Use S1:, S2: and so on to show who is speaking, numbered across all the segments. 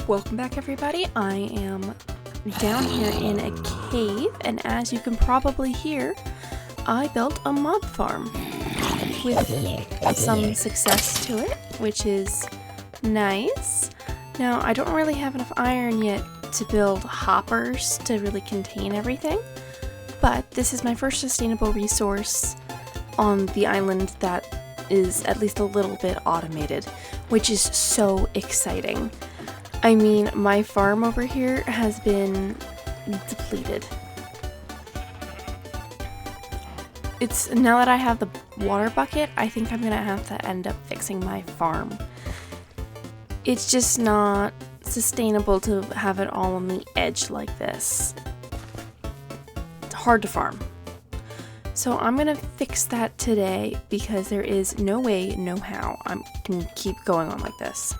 S1: Welcome back, everybody. I am down here in a cave, and as you can probably hear, I built a mob farm with some success to it, which is nice. Now, I don't really have enough iron yet to build hoppers to really contain everything, but this is my first sustainable resource on the island that is at least a little bit automated, which is so exciting. I mean, my farm over here has been depleted. Now that I have the water bucket, I think I'm gonna have to end up fixing my farm. It's just not sustainable to have it all on the edge like this. It's hard to farm. So I'm gonna fix that today because there is no way, no how I can keep going on like this.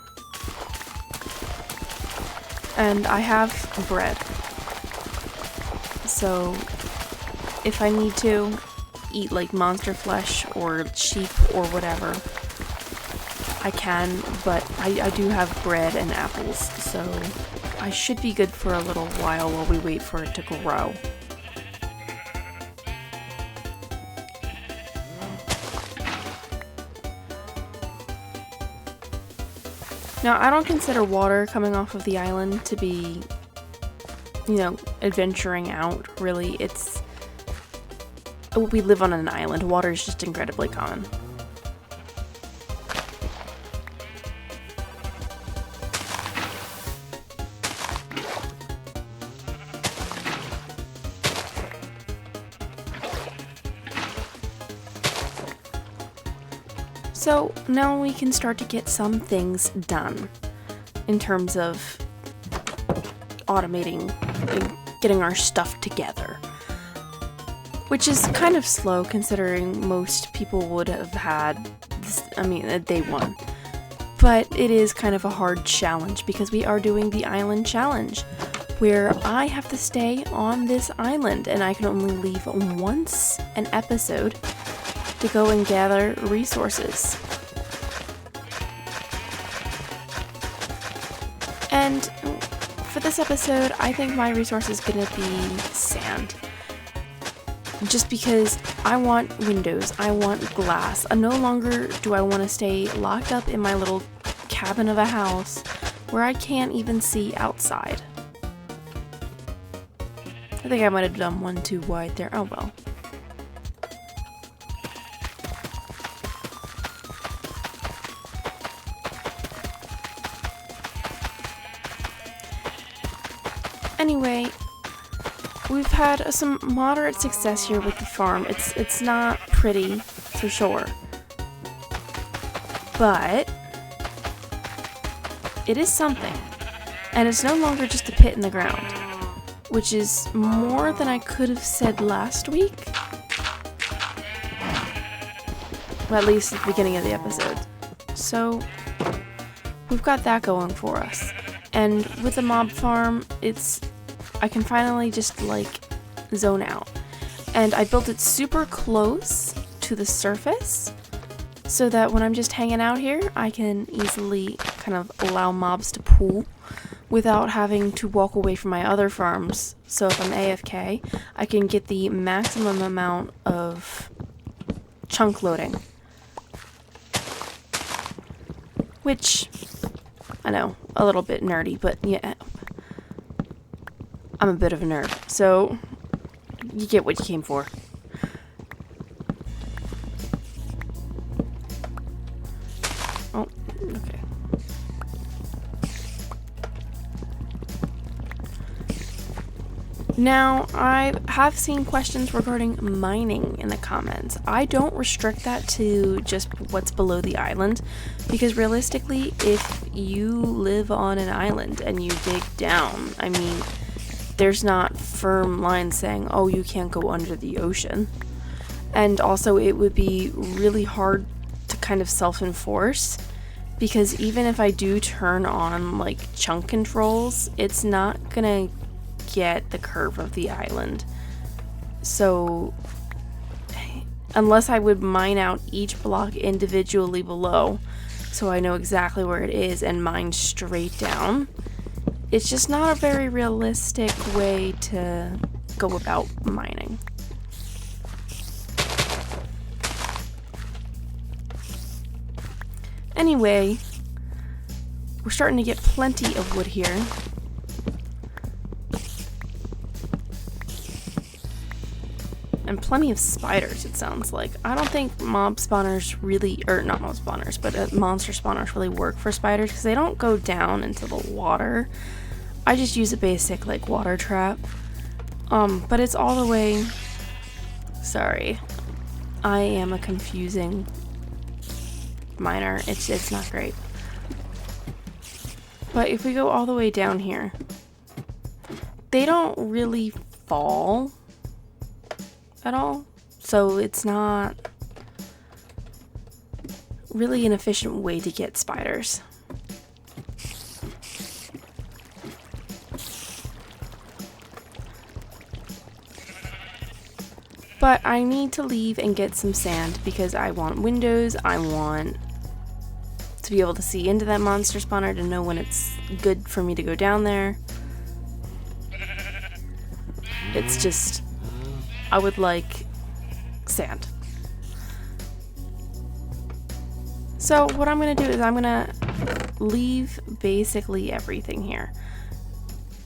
S1: And I have bread, so if I need to eat like monster flesh or sheep or whatever, I can, but I do have bread and apples, so I should be good for a little while we wait for it to grow. Now, I don't consider water coming off of the island to be, adventuring out, really. We live on an island. Water is just incredibly common. So now we can start to get some things done in terms of automating and getting our stuff together, which is kind of slow considering most people would have had day one. But it is kind of a hard challenge because we are doing the island challenge where I have to stay on this island and I can only leave once an episode to go and gather resources. And for this episode, I think my resource is gonna be sand. Just because I want windows, I want glass. No longer do I want to stay locked up in my little cabin of a house where I can't even see outside. I think I might have done one too wide there. Oh well. Anyway, we've had some moderate success here with the farm. It's not pretty, for sure. But it is something. And it's no longer just a pit in the ground, which is more than I could have said last week. Well, at least at the beginning of the episode. So we've got that going for us. And with the mob farm, I can finally just zone out. And I built it super close to the surface so that when I'm just hanging out here, I can easily kind of allow mobs to pool without having to walk away from my other farms. So if I'm AFK, I can get the maximum amount of chunk loading. Which, I know, a little bit nerdy, but yeah, I'm a bit of a nerd, so you get what you came for. Oh, okay. Now, I have seen questions regarding mining in the comments. I don't restrict that to just what's below the island, because realistically, if you live on an island and you dig down, there's not firm lines saying, oh, you can't go under the ocean. And also, it would be really hard to kind of self-enforce, because even if I do turn on chunk controls, it's not gonna get the curve of the island. So unless I would mine out each block individually below, so I know exactly where it is and mine straight down. It's just not a very realistic way to go about mining. Anyway, we're starting to get plenty of wood here. And plenty of spiders, it sounds like. I don't think mob spawners really, or not mob spawners, but monster spawners really work for spiders because they don't go down into the water. I just use a basic, like, water trap. But it's all the way... Sorry. I am a confusing miner. It's not great. But if we go all the way down here, they don't really fall at all, so it's not really an efficient way to get spiders. But I need to leave and get some sand because I want windows. I want to be able to see into that monster spawner to know when it's good for me to go down there. It's just, I would like sand. So what I'm going to do is I'm going to leave basically everything here.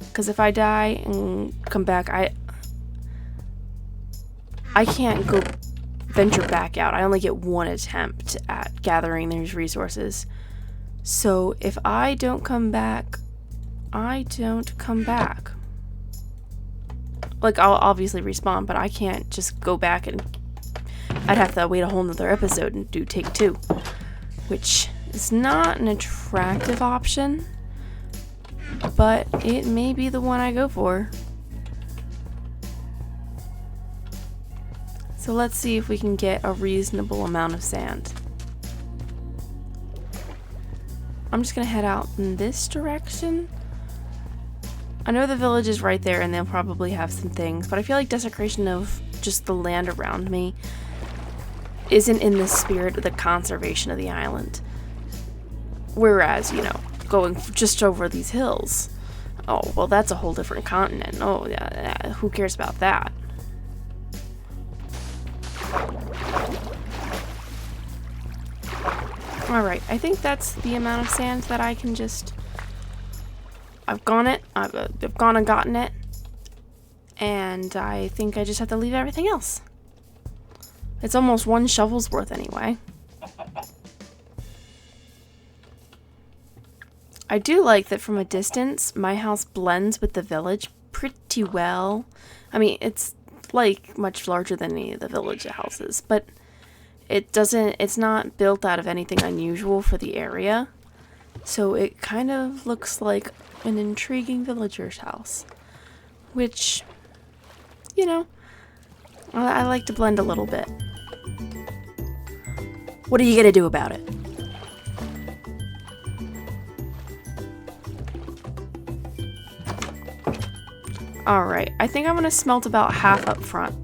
S1: Because if I die and come back, I can't go venture back out. I only get one attempt at gathering these resources. So if I don't come back, I don't come back. Like, I'll obviously respawn, but I can't just go back and I'd have to wait a whole nother episode and do take 2, which is not an attractive option, but it may be the one I go for. So let's see if we can get a reasonable amount of sand. I'm just gonna head out in this direction. I know the village is right there and they'll probably have some things, but I feel like desecration of just the land around me isn't in the spirit of the conservation of the island. Whereas, you know, going just over these hills, oh, well, that's a whole different continent. Oh, yeah, who cares about that? Alright, I think that's the amount of sand that I can just... I've gone and gotten it, and I think I just have to leave everything else. It's almost 1 shovel's worth anyway. I do like that from a distance, my house blends with the village pretty well. I mean, it's like much larger than any of the village houses, but it's not built out of anything unusual for the area. So it kind of looks like an intriguing villager's house, which, you know, I like to blend a little bit. What are you gonna do about it? Alright, I think I'm gonna smelt about half up front.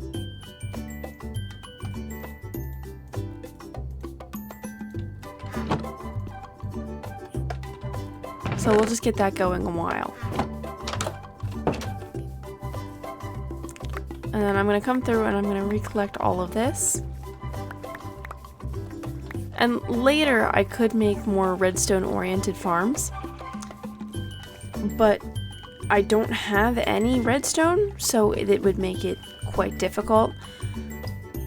S1: So we'll just get that going a while. And then I'm going to come through and I'm going to recollect all of this. And later I could make more redstone oriented farms. But I don't have any redstone, so it would make it quite difficult.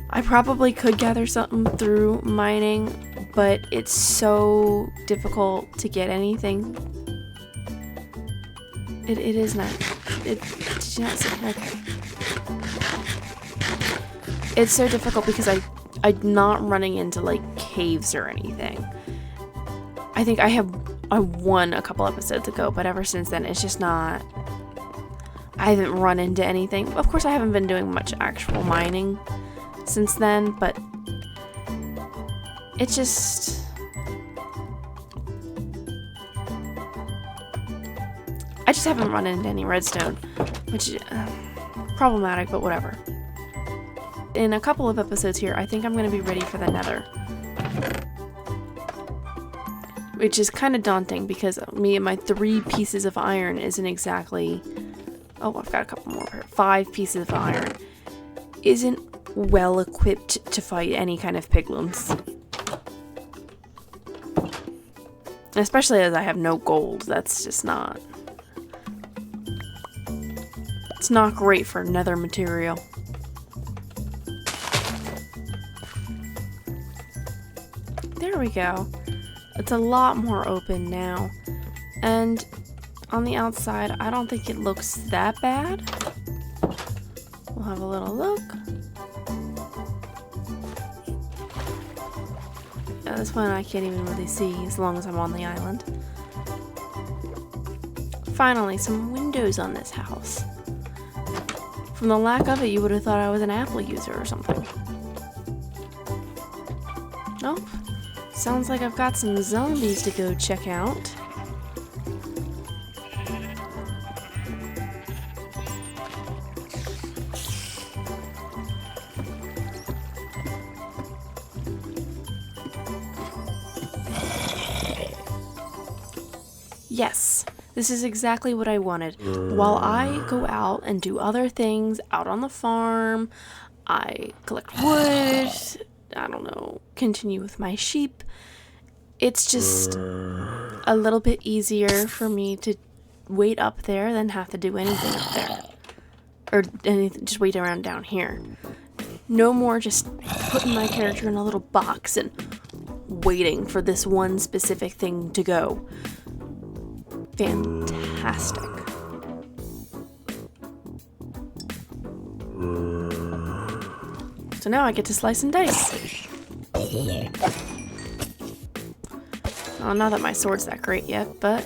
S1: I probably could gather something through mining, but it's so difficult to get anything. It is not. It's so difficult because I'm not running into like caves or anything. I think I won a couple episodes ago, but ever since then it's just not. I haven't run into anything. Of course, I haven't been doing much actual mining since then, but it's just. I just haven't run into any redstone, which is problematic, but whatever. in a couple of episodes here, I think I'm going to be ready for the nether. Which is kind of daunting because me and my 3 pieces of iron isn't exactly... Oh, I've got a couple more here. 5 pieces of iron isn't well equipped to fight any kind of piglins. Especially as I have no gold. That's just not... It's not great for nether material. There we go. It's a lot more open now. And on the outside, I don't think it looks that bad. We'll have a little look. Yeah, this one I can't even really see as long as I'm on the island. Finally, some windows on this house. From the lack of it, you would have thought I was an Apple user or something. Nope. Sounds like I've got some zombies to go check out. Yes, this is exactly what I wanted. While I go out and do other things out on the farm, I collect wood, I don't know, continue with my sheep. It's just a little bit easier for me to wait up there than have to do anything up there. Or anything, just wait around down here. No more just putting my character in a little box and waiting for this one specific thing to go. Fantastic. So now I get to slice and dice. Oh, not that my sword's that great yet, but...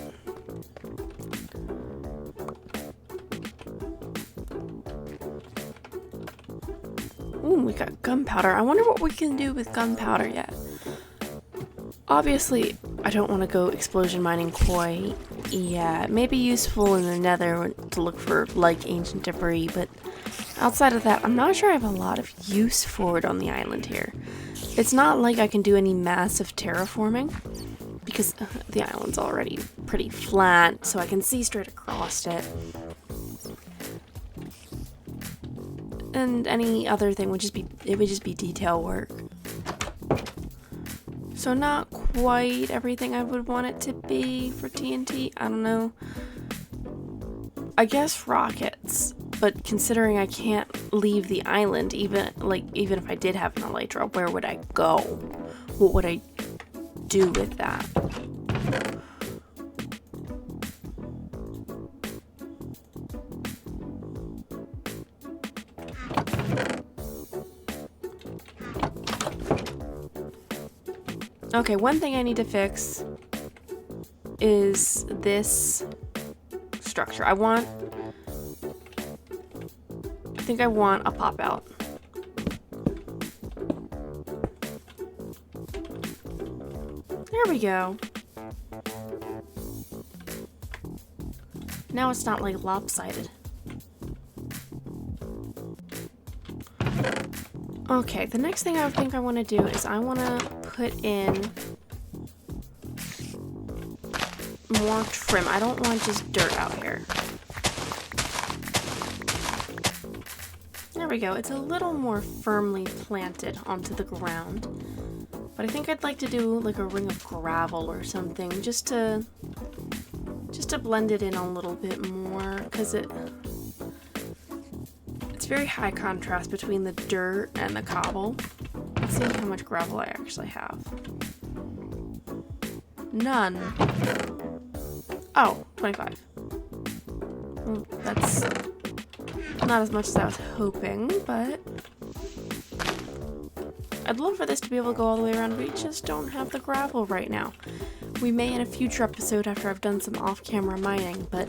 S1: Ooh, we got gunpowder. I wonder what we can do with gunpowder yet. Obviously, I don't want to go explosion mining quite yet. It may be useful in the nether to look for, like, ancient debris, but outside of that, I'm not sure I have a lot of use for it on the island here. It's not like I can do any massive terraforming, because the island's already pretty flat, so I can see straight across it. And any other thing would just be detail work. So not quite everything I would want it to be for TNT. I don't know. I guess rockets, but considering I can't leave the island, even if I did have an elytra, where would I go? What would I do with that? Okay, one thing I need to fix is this structure. I think I want a pop out. There we go. Now it's not like lopsided. Okay, the next thing I think I want to do is I want to put in more trim. I don't want just dirt out here. There we go. It's a little more firmly planted onto the ground. But I think I'd like to do like a ring of gravel or something just to blend it in a little bit more, because it's very high contrast between the dirt and the cobble. Let's see how much gravel I actually have. None. Oh, 25. Well, that's not as much as I was hoping, but I'd love for this to be able to go all the way around. We just don't have the gravel right now. We may in a future episode after I've done some off-camera mining, but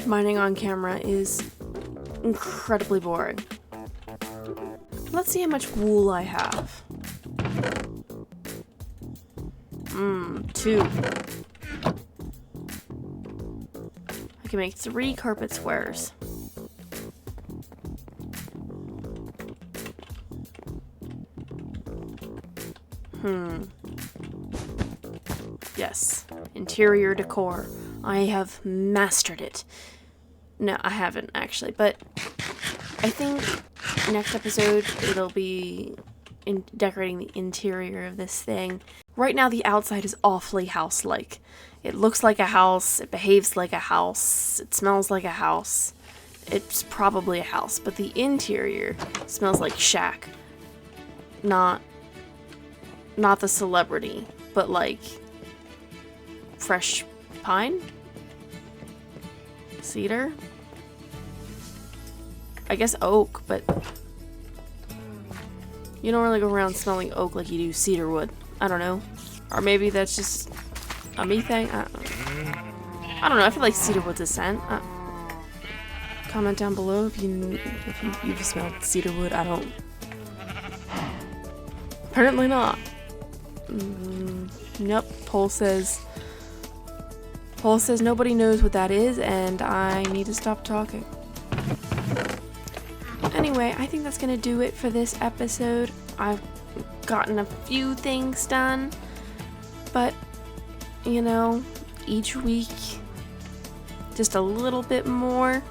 S1: mining on camera is incredibly boring. Let's see how much wool I have. 2. I can make 3 carpet squares. Yes. Interior decor. I have mastered it. No, I haven't actually, but I think next episode it'll be decorating the interior of this thing. Right now the outside is awfully house-like. It looks like a house, it behaves like a house, it smells like a house. It's probably a house, but the interior smells like shack. Not the celebrity, but like fresh pine? Cedar? I guess oak, but you don't really go around smelling oak like you do cedar wood. I don't know. Or maybe that's just a me thing. I don't know. I feel like cedar wood's a scent. Comment down below if you've smelled cedar wood. I don't. Apparently not. Nope. Poll says nobody knows what that is, and I need to stop talking. Anyway, I think that's gonna do it for this episode. I've gotten a few things done, but you know, each week just a little bit more.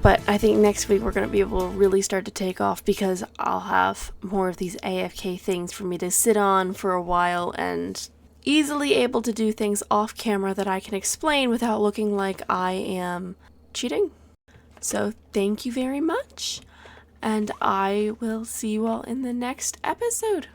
S1: But I think next week we're gonna be able to really start to take off because I'll have more of these AFK things for me to sit on for a while and easily able to do things off camera that I can explain without looking like I am cheating. So thank you very much, and I will see you all in the next episode.